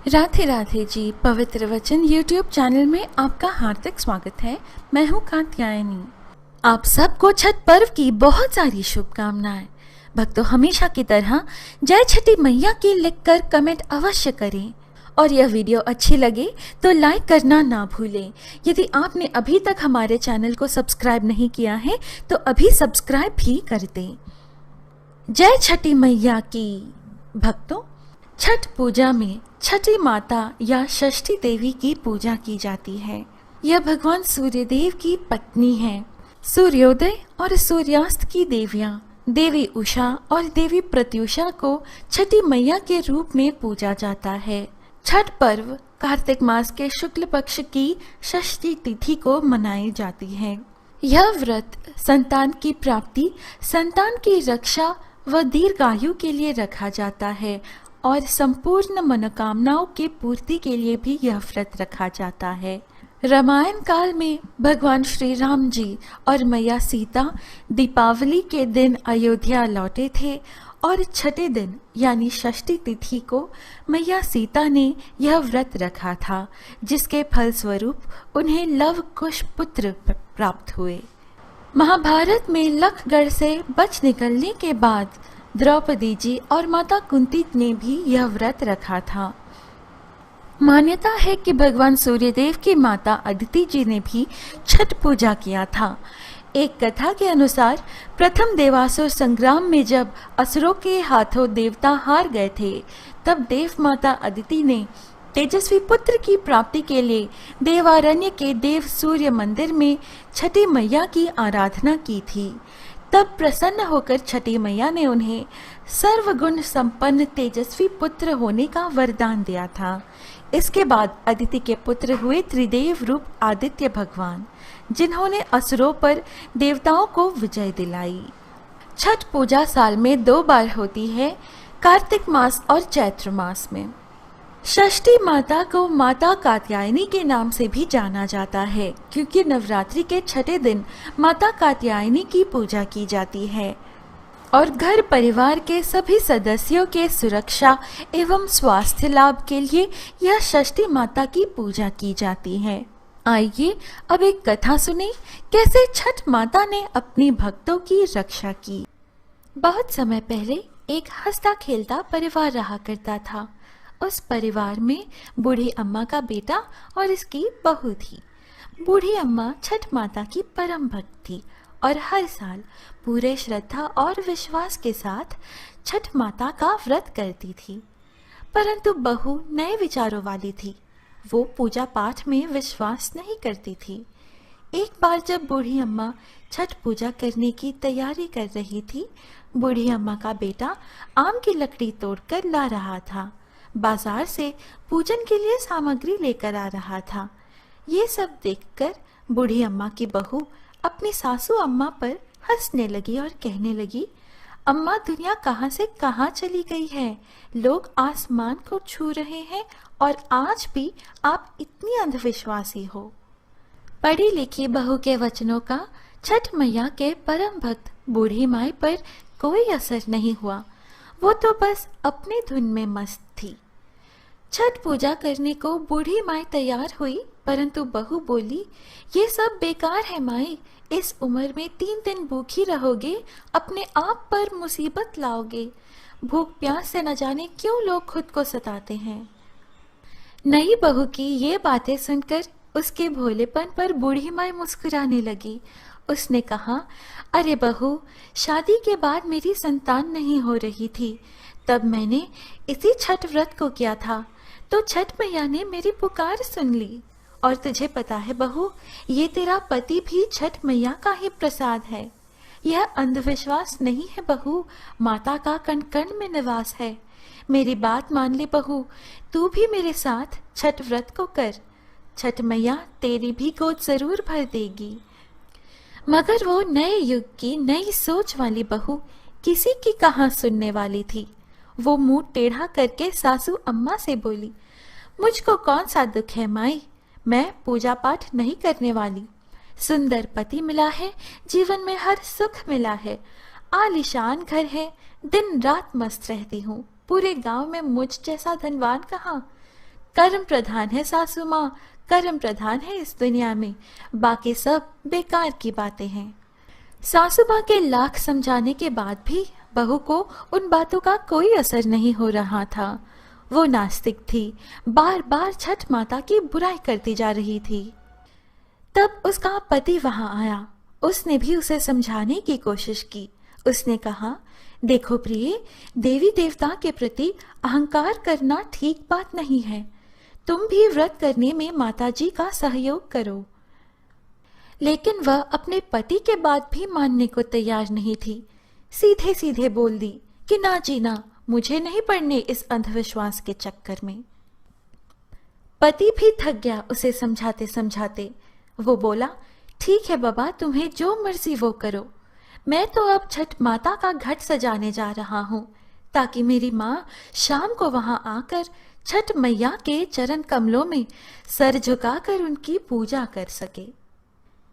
राधे राधे जी। पवित्र वचन YouTube channel में आपका हार्दिक स्वागत है। मैं हूँ कात्यायनी। आप सबको छठ पर्व की बहुत सारी शुभकामनाएं। भक्तों, हमेशा की तरह जय छठी मैया की लिखकर कमेंट अवश्य करें और यह वीडियो अच्छी लगे तो लाइक करना ना भूलें। यदि आपने अभी तक हमारे चैनल को सब्सक्राइब नहीं किया है तो अभी सब्सक्राइब भी कर दें। जय छठी मैया की। भक्तों, छठ पूजा में छठी माता या षष्ठी देवी की पूजा की जाती है। यह भगवान सूर्यदेव की पत्नी है। सूर्योदय और सूर्यास्त की देवियां देवी उषा और देवी प्रत्युषा को छठी मैया के रूप में पूजा जाता है। छठ पर्व कार्तिक मास के शुक्ल पक्ष की षष्ठी तिथि को मनाई जाती है। यह व्रत संतान की प्राप्ति, संतान की रक्षा व दीर्घायु के लिए रखा जाता है और संपूर्ण मनोकामनाओं की पूर्ति के लिए भी यह व्रत रखा जाता है। रामायण काल में भगवान श्री राम जी और मैया सीता दीपावली के दिन अयोध्या लौटे थे और छठे दिन यानी षष्ठी तिथि को मैया सीता ने यह व्रत रखा था, जिसके फलस्वरूप उन्हें लव कुश पुत्र प्राप्त हुए। महाभारत में लखगढ़ से बच निकलने के बाद द्रौपदी जी और माता कुंती ने भी यह व्रत रखा था। मान्यता है कि भगवान सूर्यदेव की माता अदिति जी ने भी छठ पूजा किया था। एक कथा के अनुसार प्रथम देवासुर संग्राम में जब असुरों के हाथों देवता हार गए थे, तब देव माता अदिति ने तेजस्वी पुत्र की प्राप्ति के लिए देवारण्य के देव सूर्य मंदिर में छठी मैया की आराधना की थी। तब प्रसन्न होकर छठी मैया ने उन्हें सर्वगुण संपन्न तेजस्वी पुत्र होने का वरदान दिया था। इसके बाद अदिति के पुत्र हुए त्रिदेव रूप आदित्य भगवान, जिन्होंने असुरों पर देवताओं को विजय दिलाई। छठ पूजा साल में 2 बार होती है, कार्तिक मास और चैत्र मास में। षष्ठी माता को माता कात्यायनी के नाम से भी जाना जाता है, क्योंकि नवरात्रि के छठे दिन माता कात्यायनी की पूजा की जाती है और घर परिवार के सभी सदस्यों के सुरक्षा एवं स्वास्थ्य लाभ के लिए यह षष्ठी माता की पूजा की जाती है। आइए अब एक कथा सुने, कैसे छठ माता ने अपनी भक्तों की रक्षा की। बहुत समय पहले एक हंसता खेलता परिवार रहा करता था। उस परिवार में बूढ़ी अम्मा का बेटा और इसकी बहू थी। बूढ़ी अम्मा छठ माता की परम भक्त थी और हर साल पूरे श्रद्धा और विश्वास के साथ छठ माता का व्रत करती थी। परंतु बहू नए विचारों वाली थी। वो पूजा पाठ में विश्वास नहीं करती थी। एक बार जब बूढ़ी अम्मा छठ पूजा करने की तैयारी कर रही थी, बूढ़ी अम्मा का बेटा आम की लकड़ी तोड़कर ला रहा था। बाजार से पूजन के लिए सामग्री लेकर आ रहा था। ये सब देखकर बूढ़ी अम्मा की बहू अपनी सासू अम्मा पर हंसने लगी और कहने लगी, अम्मा, दुनिया कहाँ से कहाँ चली गई है। लोग आसमान को छू रहे हैं और आज भी आप इतनी अंधविश्वासी हो। पढ़ी लिखी बहू के वचनों का छठ मैया के परम भक्त बूढ़ी माई पर कोई असर नहीं हुआ। वो तो बस अपने धुन में मस्त थी। छठ पूजा करने को बूढ़ी माई तैयार हुई, परंतु बहू बोली, ये सब बेकार है माई। इस उम्र में 3 दिन भूखी रहोगे, अपने आप पर मुसीबत लाओगे। भूख प्यास से न जाने क्यों लोग खुद को सताते हैं। नई बहू की ये बातें सुनकर उसके भोलेपन पर बूढ़ी माई मुस्कुराने लगी। उसने कहा, अरे बहू, शादी के बाद मेरी संतान नहीं हो रही थी, तब मैंने इसी छठ व्रत को किया था, तो छठ मैया ने मेरी पुकार सुन ली। और तुझे पता है बहू, ये तेरा पति भी छठ मैया का ही प्रसाद है। यह अंधविश्वास नहीं है बहू, माता का कण कण में निवास है। मेरी बात मान ले बहू, तू भी मेरे साथ छठ व्रत को कर। छठ मैया तेरी भी गोद जरूर भर देगी। मगर वो नए युग की नई सोच वाली बहू किसी की कहाँ सुनने वाली थी। वो मुंह टेढ़ा करके सासू अम्मा से बोली, मुझको कौन सा दुख है माई, मैं पूजा पाठ नहीं करने वाली। सुंदर पति मिला है, जीवन में हर सुख मिला है, आलीशान घर है, दिन रात मस्त रहती हूँ। पूरे गांव में मुझ जैसा धनवान कहाँ। कर्म प्रधान है सासू माँ, कर्म प्रधान है इस दुनिया में, बाकी सब बेकार की बातें हैं। सासू माँ के लाख समझाने के बाद भी बहू को उन बातों का कोई असर नहीं हो रहा था। वो नास्तिक थी, बार बार छठ माता की बुराई करती जा रही थी। तब उसका पति वहां आया। उसने भी उसे समझाने की कोशिश की। उसने कहा, देखो प्रिय, देवी देवता के प्रति अहंकार करना ठीक बात नहीं है। तुम भी व्रत करने में माताजी का सहयोग करो। लेकिन वह अपने पति के बात भी मानने को तैयार नहीं थी। सीधे सीधे बोल दी कि ना जी ना, मुझे नहीं पड़ने इस अंधविश्वास के चक्कर में। पति भी थक गया उसे समझाते समझाते। वो बोला, ठीक है बाबा, तुम्हें जो मर्जी वो करो। मैं तो अब छठ माता का घट सजाने जा रहा हूँ, ताकि मेरी माँ शाम को वहां आकर छठ मैया के चरण कमलों में सर झुकाकर उनकी पूजा कर सके।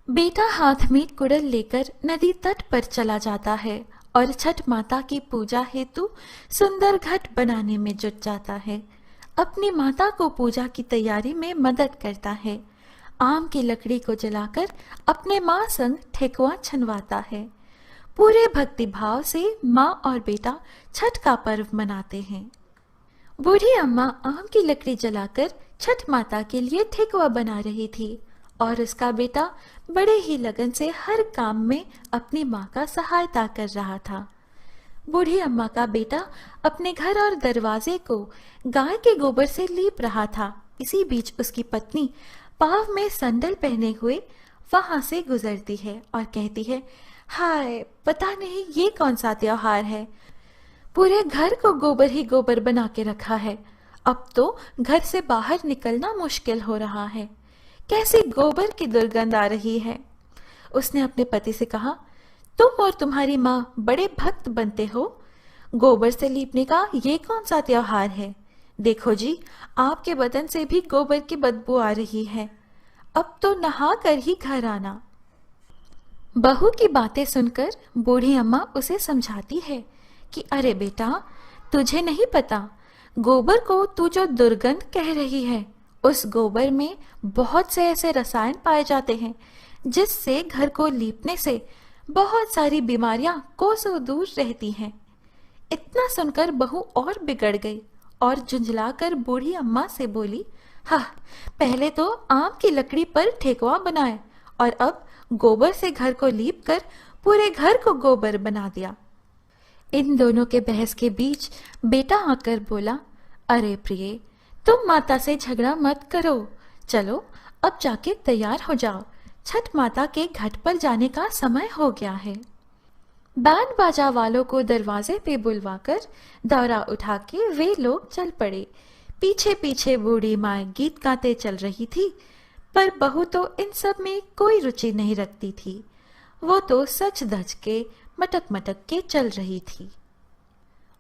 बेटा हाथ में कुड़ल लेकर नदी तट पर चला जाता है और छठ माता की पूजा हेतु सुंदर घट बनाने में जुट जाता है। अपनी माता को पूजा की तैयारी में मदद करता है। आम की लकड़ी को जलाकर अपने माँ संग ठेकुआ छनवाता है। पूरे भक्ति भाव से माँ और बेटा छठ का पर्व मनाते हैं। बूढ़ी अम्मा आम की लकड़ी जलाकर छठ माता के लिए ठेकुआ बना रही थी और उसका बेटा बड़े ही लगन से हर काम में अपनी माँ का सहायता कर रहा था। बूढ़ी अम्मा का बेटा अपने घर और दरवाजे को गाय के गोबर से लीप रहा था। इसी बीच उसकी पत्नी पाँव में सैंडल पहने हुए वहां से गुजरती है और कहती है, हाय, पता नहीं ये कौन सा त्योहार है। पूरे घर को गोबर ही गोबर बना के रखा है। अब तो घर से बाहर निकलना मुश्किल हो रहा है। कैसी गोबर की दुर्गंध आ रही है। उसने अपने पति से कहा, तुम और तुम्हारी माँ बड़े भक्त बनते हो। गोबर से लीपने का ये कौन सा त्योहार है। देखो जी, आपके बदन से भी गोबर की बदबू आ रही है। अब तो नहा कर ही घर आना। बहू की बातें सुनकर बूढ़ी अम्मा उसे समझाती है कि अरे बेटा, तुझे नहीं पता, गोबर को तू जो दुर्गंध कह रही है, उस गोबर में बहुत से ऐसे रसायन पाए जाते हैं जिससे घर को लीपने से बहुत सारी बीमारियां कोसों दूर रहती हैं। इतना सुनकर बहू और बिगड़ गई और झुंझलाकर बूढ़ी अम्मा से बोली, हाँ, पहले तो आम की लकड़ी पर ठेकुआ बनाए और अब गोबर से घर को लीप कर पूरे घर को गोबर बना दिया। इन दोनों के बहस के बीच बेटा आकर बोला, अरे प्रिय, तुम माता से झगड़ा मत करो। चलो अब जाके तैयार हो जाओ, छठ माता के घाट पर जाने का समय हो गया है। बैंड बाजा वालों को दरवाजे पे बुलवाकर दौरा उठा के वे लोग चल पड़े। पीछे पीछे बूढ़ी माँ गीत गाते चल रही थी, पर बहू तो इन सब में कोई रुचि नहीं रखती थी। वो तो सच धज के मटक मटक के चल रही थी।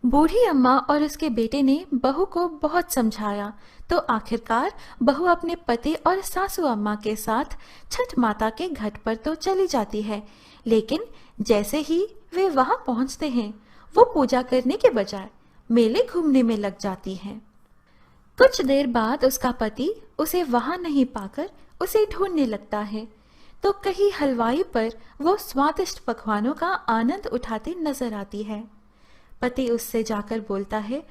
बूढ़ी अम्मा और उसके बेटे ने बहू को बहुत समझाया तो आखिरकार बहू अपने पति और सासू अम्मा के साथ छठ माता के घाट पर तो चली जाती है, लेकिन जैसे ही वे वहां पहुंचते हैं वो पूजा करने के बजाय मेले घूमने में लग जाती हैं। कुछ देर बाद उसका पति उसे वहां नहीं पाकर उसे ढूंढने लगता है तो कहीं हलवाई पर वो स्वादिष्ट पकवानों का आनंद उठाती नजर आती है। पति उससे जाकर बोलता है,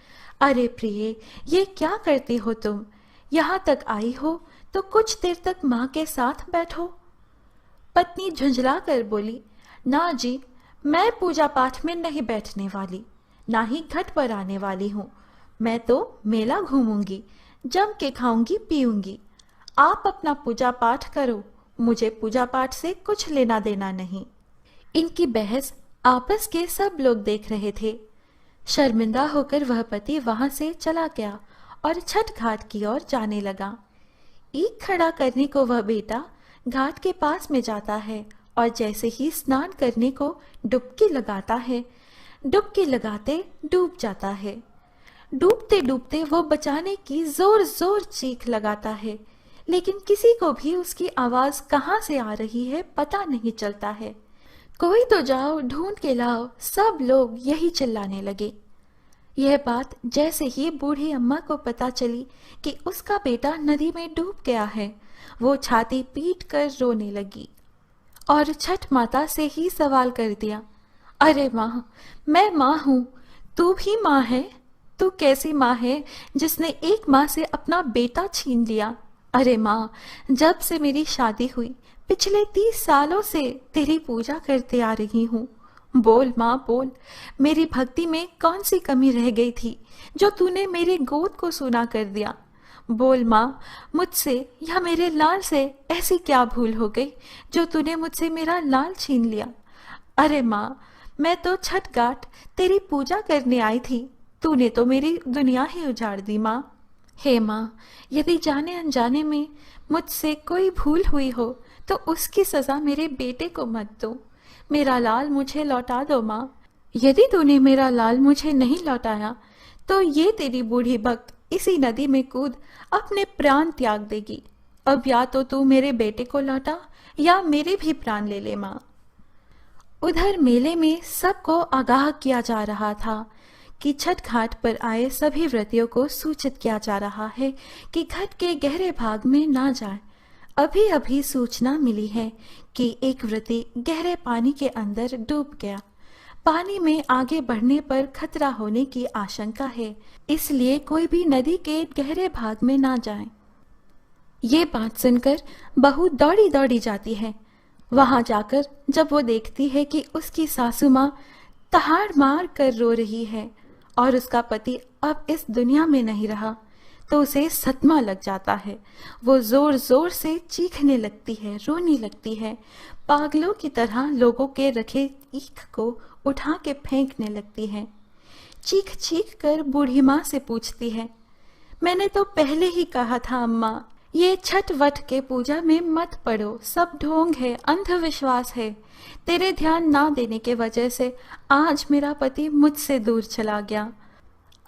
अरे प्रिय, ये क्या करती हो तुम? यहाँ तक आई हो तो कुछ देर तक माँ के साथ बैठो। पत्नी झुंझला कर बोली, ना जी, मैं पूजा पाठ में नहीं बैठने वाली, ना ही घट पर आने वाली हूँ। मैं तो मेला घूमूंगी, जम के खाऊंगी पीऊंगी। आप अपना पूजा पाठ करो, मुझे पूजा पाठ से कुछ लेना देना नहीं। इनकी बहस आपस के सब लोग देख रहे थे। शर्मिंदा होकर वह पति वहां से चला गया और छठ घाट की ओर जाने लगा। ईख खड़ा करने को वह बेटा घाट के पास में जाता है और जैसे ही स्नान करने को डुबकी लगाता है, डुबकी लगाते डूब जाता है। डूबते डूबते वो बचाने की जोर जोर चीख लगाता है, लेकिन किसी को भी उसकी आवाज कहाँ से आ रही है पता नहीं चलता है। कोई तो जाओ, ढूंढ के लाओ, सब लोग यही चिल्लाने लगे। यह बात जैसे ही बूढ़ी अम्मा को पता चली कि उसका बेटा नदी में डूब गया है, वो छाती पीट कर रोने लगी और छठ माता से ही सवाल कर दिया, अरे माँ, मैं माँ हूँ, तू भी माँ है? तू कैसी माँ है जिसने एक माँ से अपना बेटा छीन लिया? अरे माँ, जब से मेरी शादी हुई पिछले 30 सालों से तेरी पूजा करते आ रही हूँ। बोल माँ बोल, मेरी भक्ति में कौन सी कमी रह गई थी जो तूने मेरे गोद को सूना कर दिया? बोल माँ, मुझसे या मेरे लाल से ऐसी क्या भूल हो गई जो तूने मुझसे मेरा लाल छीन लिया? अरे माँ, मैं तो छठ घाट तेरी पूजा करने आई थी, तूने तो मेरी दुनिया ही उजाड़ दी माँ। हे माँ, यदि जाने अनजाने में मुझसे कोई भूल हुई हो तो उसकी सजा मेरे बेटे को मत दो। मेरा लाल मुझे लौटा दो माँ। यदि तूने मेरा लाल मुझे नहीं लौटाया तो ये तेरी बूढ़ी भक्त इसी नदी में कूद अपने प्राण त्याग देगी। अब या तो तू मेरे बेटे को लौटा या मेरे भी प्राण ले ले माँ। उधर मेले में सबको आगाह किया जा रहा था कि छठ घाट पर आए सभी व्रतियों को सूचित किया जा रहा है कि घाट के गहरे भाग में ना जाए। अभी अभी सूचना मिली है कि एक व्रती गहरे पानी के अंदर डूब गया। पानी में आगे बढ़ने पर खतरा होने की आशंका है, इसलिए कोई भी नदी के गहरे भाग में ना जाए। ये बात सुनकर बहू दौड़ी दौड़ी जाती है। वहां जाकर जब वो देखती है कि उसकी सासू माँ तहाड़ मार कर रो रही है और उसका पति अब इस दुनिया में नहीं रहा, तो उसे सदमा लग जाता है। वो जोर जोर से चीखने लगती है, रोने लगती है, पागलों की तरह लोगों के रखे ईख को उठा के फेंकने लगती है। चीख चीख कर बूढ़ी माँ से पूछती है, मैंने तो पहले ही कहा था अम्मा, ये छठ वट के पूजा में मत पड़ो, सब ढोंग है, अंधविश्वास है। तेरे ध्यान ना देने के वजह से आज मेरा पति मुझसे दूर चला गया।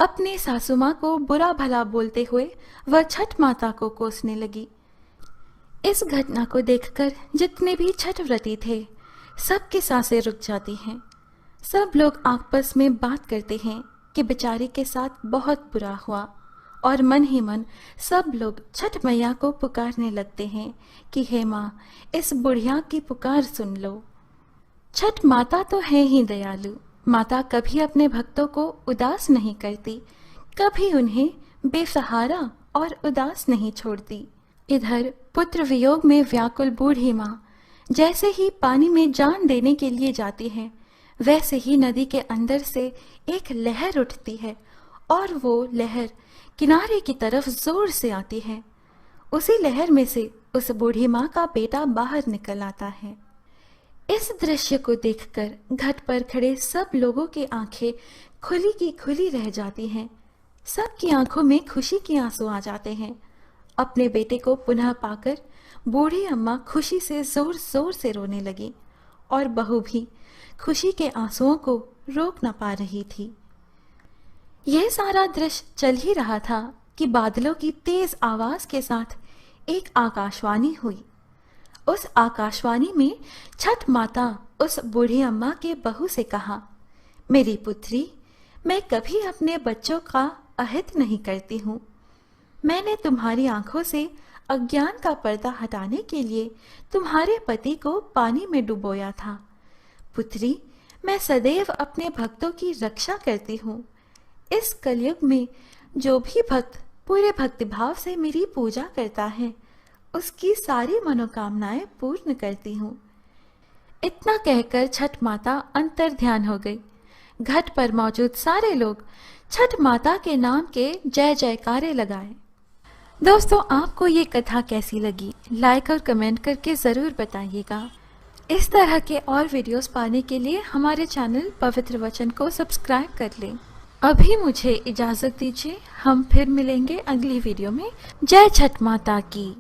अपनी सासू माँ को बुरा भला बोलते हुए वह छठ माता को कोसने लगी। इस घटना को देखकर जितने भी छठ व्रती थे सबकी सांसें रुक जाती हैं। सब लोग आपस में बात करते हैं कि बेचारी के साथ बहुत बुरा हुआ और मन ही मन सब लोग छठ मैया को पुकारने लगते हैं कि हे माँ, इस बुढ़िया की पुकार सुन लो। छठ माता तो है ही दयालु। माता कभी अपने भक्तों को उदास नहीं करती, कभी उन्हें बेसहारा और उदास नहीं छोड़ती। इधर पुत्र वियोग में व्याकुल बूढ़ी माँ जैसे ही पानी में जान देने के लिए जाती है, वैसे ही नदी के अंदर से एक लहर उठती है और वो लहर किनारे की तरफ जोर से आती है। उसी लहर में से उस बूढ़ी माँ का बेटा बाहर निकल आता है। इस दृश्य को देखकर घाट पर खड़े सब लोगों की आंखें खुली की खुली रह जाती हैं। सबकी आंखों में खुशी के आंसू आ जाते हैं। अपने बेटे को पुनः पाकर बूढ़ी अम्मा खुशी से जोर जोर से रोने लगी और बहू भी खुशी के आंसुओं को रोक न पा रही थी। यह सारा दृश्य चल ही रहा था कि बादलों की तेज आवाज के साथ एक आकाशवाणी हुई। उस आकाशवाणी में छठ माता उस बूढ़ी अम्मा के बहू से कहा, मेरी पुत्री, मैं कभी अपने बच्चों का अहित नहीं करती हूँ। मैंने तुम्हारी आंखों से अज्ञान का पर्दा हटाने के लिए तुम्हारे पति को पानी में डुबोया था। पुत्री, मैं सदैव अपने भक्तों की रक्षा करती हूँ। इस कलयुग में जो भी भक्त पूरे भक्तिभाव से मेरी पूजा करता है, उसकी सारी मनोकामनाएं पूर्ण करती हूँ। इतना कहकर छठ माता अंतर ध्यान हो गई। घाट पर मौजूद सारे लोग छठ माता के नाम के जय जयकारे लगाए। दोस्तों, आपको ये कथा कैसी लगी? लाइक और कमेंट करके ज़रूर बताइएगा। इस तरह के और वीडियोस पाने के लिए हमारे चैनल पवित्र वचन को सब्सक्राइब कर लें। अभी मुझे इजाज़त दीजिए, हम फिर मिलेंगे अगली वीडियो में। जय छठ माता की।